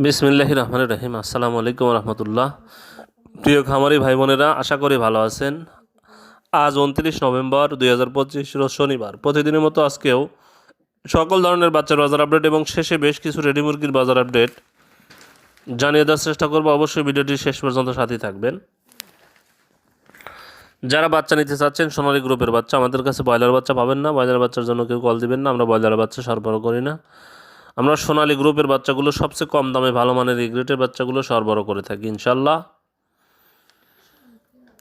বিসমিল্লাহির রহমানির রহিম। আসসালামু আলাইকুম রহমতুল্লাহ। প্রিয় খামারি ভাই বোনেরা, আশা করি ভালো আছেন। আজ 29 নভেম্বর 2025 রোজ শনিবার। প্রতিদিনের মতো আজকেও সকল ধরনের বাচ্চার বাজার আপডেট এবং শেষে বেশ কিছু রেডি মুরগির বাজার আপডেট জানিয়ে দেওয়ার চেষ্টা করব। অবশ্যই ভিডিওটি শেষ পর্যন্ত সাথেই থাকবেন। যারা বাচ্চা নিতে চাচ্ছেন সোনালী গ্রুপের বাচ্চা, আমাদের কাছে ব্রয়লার বাচ্চা পাবেন না। ব্রয়লার বাচ্চার জন্য কেউ কল দিবেন না, আমরা ব্রয়লার বাচ্চা সরবরাহ করি না। আমরা সোনালী গ্রুপের বাচ্চাগুলো সবচেয়ে কম দামে ভালো মানের এই গ্রেটের বাচ্চাগুলো সরবরাহ করে থাকি ইনশাল্লাহ।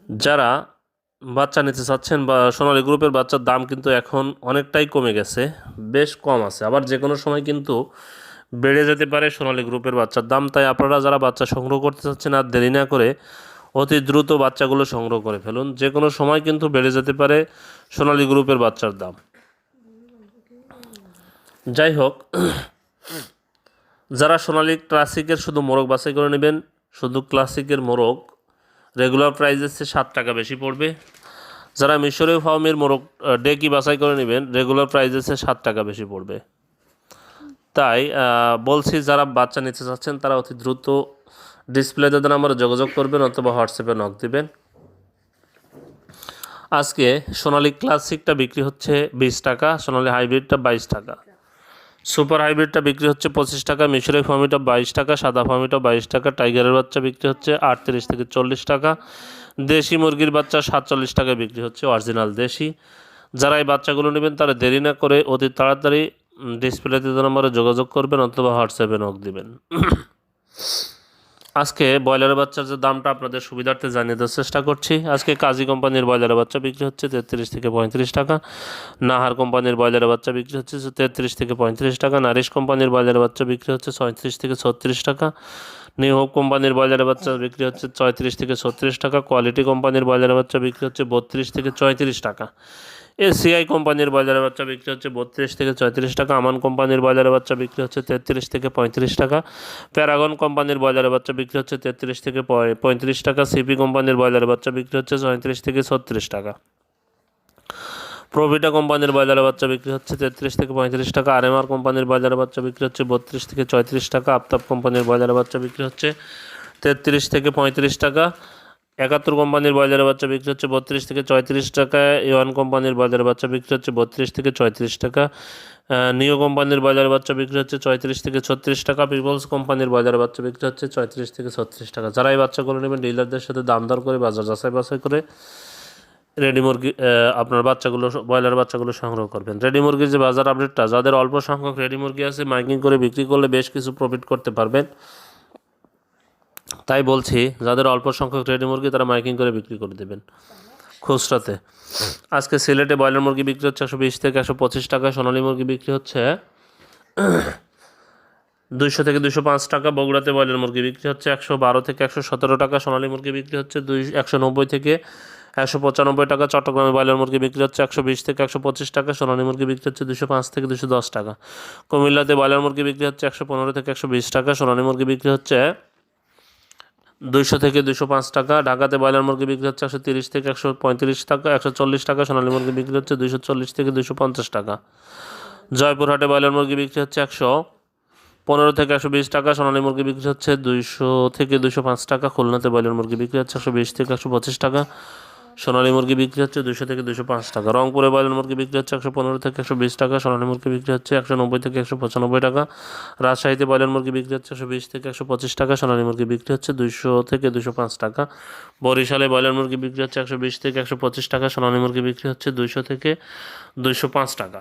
যারা বাচ্চা নিতে চাচ্ছেন বা সোনালী গ্রুপের বাচ্চার দাম কিন্তু এখন অনেকটাই কমে গেছে, বেশ কম আছে, আবার যে কোনো সময় কিন্তু বেড়ে যেতে পারে সোনালী গ্রুপের বাচ্চার দাম। তাই আপনারা যারা বাচ্চা সংগ্রহ করতে চাচ্ছেন আর দেরি না করে অতি দ্রুত বাচ্চাগুলো সংগ্রহ করে ফেলুন। যে কোনো সময় কিন্তু বেড়ে যেতে পারে সোনালী গ্রুপের বাচ্চার দাম। যাই হোক, যারা সোনালী ক্লাসিকের শুধু মোরগ বাছাই করে নেবেন, শুধু ক্লাসিকের মোরগ রেগুলার প্রাইসের চেয়ে 7 টাকা বেশি পড়বে। যারা মিশরীয় ফার্মের মোরগ ডেকি বাছাই করে নেবেন, রেগুলার প্রাইসের চেয়ে 7 টাকা বেশি পড়বে। তাই বলছি, যারা বাচ্চা নিতে চাচ্ছেন তারা অতি দ্রুত ডিসপ্লেতে নাম্বারে যোগাযোগ করবেন অথবা হোয়াটসঅ্যাপে নক দিবেন। আজকে সোনালী ক্লাসিকটা বিক্রি হচ্ছে 20 টাকা, সোনালী হাইব্রিডটা 22 টাকা, সুপার হাইব্রিডটা বিক্রি হচ্ছে 25 টাকা, মিশরীয় ফার্মিটা 22 টাকা, সাদা ফার্মিটা 22 টাকা, টাইগারের বাচ্চা বিক্রি হচ্ছে 38 থেকে 40 টাকা, দেশি মুরগির বাচ্চা 47 টাকায় বিক্রি হচ্ছে, অরিজিনাল দেশি। যারা এই বাচ্চাগুলো নেবেন তারা দেরি না করে অতি তাড়াতাড়ি ডিসপ্লেতে নম্বরে যোগাযোগ করবেন অথবা হোয়াটসঅ্যাপে নক দিবেন। আজকে ব্রয়লারের বাচ্চার যে দামটা আপনাদের সুবিধার্থে জানিয়ে দেওয়ার চেষ্টা করছি। আজকে কাজী কোম্পানির ব্রয়লারের বাচ্চা বিক্রি হচ্ছে 33 থেকে 35 টাকা, নাহার কোম্পানির ব্রয়লারের বাচ্চা বিক্রি হচ্ছে 33 থেকে 35 টাকা, নারিশ কোম্পানির ব্রয়লারের বাচ্চা বিক্রি হচ্ছে 36 থেকে 36 টাকা, নিউ হোপ কোম্পানির ব্রয়লারের বাচ্চা বিক্রি হচ্ছে 34 থেকে 36 টাকা, কোয়ালিটি কোম্পানির ব্রয়লারের বাচ্চা বিক্রি হচ্ছে 32 থেকে 34 টাকা, এসিআই কোম্পানির ব্রয়লারের বাচ্চা বিক্রি হচ্ছে 32 থেকে 34 টাকা, আমান কোম্পানির ব্রয়লারের বাচ্চা বিক্রি হচ্ছে 33 থেকে 35 টাকা, প্যারাগন কোম্পানির ব্রয়লারের বাচ্চা বিক্রি হচ্ছে 33 থেকে 35 টাকা, সিপি কোম্পানির ব্রয়লারের বাচ্চা বিক্রি হচ্ছে 37 থেকে 36 টাকা, প্রভিটা কোম্পানির ব্রয়লারের বাচ্চা বিক্রি হচ্ছে 33 থেকে 35 টাকা, আরএমআর কোম্পানির ব্রয়লারের বাচ্চা বিক্রি হচ্ছে 32 থেকে 34 টাকা, আফতাব কোম্পানির ব্রয়লারের বাচ্চা বিক্রি হচ্ছে 33 থেকে 35 টাকা, 71 কোম্পানির ব্রয়লারের বাচ্চা বিক্রি হচ্ছে 32 থেকে 34 টাকা, এওয়ান কোম্পানির ব্রয়লারের বাচ্চা বিক্রি হচ্ছে 32 থেকে 34 টাকা, নিও কোম্পানির ব্রয়লারের বাচ্চা বিক্রি হচ্ছে 34 থেকে 36 টাকা, পিপলস কোম্পানির ব্রয়লারের বাচ্চা বিক্রি হচ্ছে 34 থেকে 36 টাকা। যারা এই বাচ্চাগুলো নেবেন ডিলারদের সাথে দাম দর করে বাজার যাচাই বাছাই করে রেডি মুরগি আপনার বাচ্চাগুলো ব্রয়লার বাচ্চাগুলো সংগ্রহ করবেন। রেডি মুরগির যে বাজার আপডেটটা, যাদের অল্প সংখ্যক রেডি মুরগি আছে মাইকিং করে বিক্রি করলে বেশ কিছু প্রফিট করতে পারবেন। তাই বলছি, যাদের অল্প সংখ্যক রেডি মুরগি তারা মাইকিং করে বিক্রি করে দেবেন খুচরাতে। আজকে সিলেটে ব্রয়লার মুরগি বিক্রি হচ্ছে 120 থেকে 125 টাকা, সোনালী মুরগি বিক্রি হচ্ছে 200 থেকে 205 টাকা, বগুড়াতে ব্রয়লার মুরগি বিক্রি হচ্ছে 112 থেকে 117 টাকা, সোনালী মুরগি বিক্রি হচ্ছে 190 থেকে 195 টাকা, চট্টগ্রামে ব্রয়লার মুরগি বিক্রি হচ্ছে 120 থেকে 125 টাকা, সোনালী মুরগি বিক্রি হচ্ছে 205 থেকে 210 টাকা, কুমিল্লাতে ব্রয়লার মুরগি বিক্রি হচ্ছে 115 থেকে 120 টাকা, সোনালী মুরগি বিক্রি হচ্ছে 200 থেকে 205 টাকা, ঢাকাতে ব্রয়লার মুরগি বিক্রি হচ্ছে 130 থেকে 135 টাকা, 140 টাকা, সোনালী মুরগি বিক্রি হচ্ছে 240 থেকে 250 টাকা, জয়পুরহাটে ব্রয়লার মুরগি বিক্রি হচ্ছে 115 থেকে 120 টাকা, সোনালী মুরগি বিক্রি হচ্ছে 200 থেকে 205 টাকা, খুলনাতে ব্রয়লার মুরগি বিক্রি হচ্ছে 120 থেকে 125 টাকা, সোনালী মুরগি বিক্রি হচ্ছে 200 থেকে 205 টাকা, রংপুরে ব্রয়লার মুরগি বিক্রি হচ্ছে 115 থেকে 120 টাকা, সোনালী মুরগি বিক্রি হচ্ছে 190 থেকে 195 টাকা, রাজশাহীতে ব্রয়লার মুরগি বিক্রি হচ্ছে 120 থেকে 125 টাকা, সোনালী মুরগি বিক্রি হচ্ছে 200 থেকে 205 টাকা, বরিশালে ব্রয়লার মুরগি বিক্রি হচ্ছে 120 থেকে 125 টাকা, সোনালী মুরগি বিক্রি হচ্ছে 200 থেকে 205 টাকা।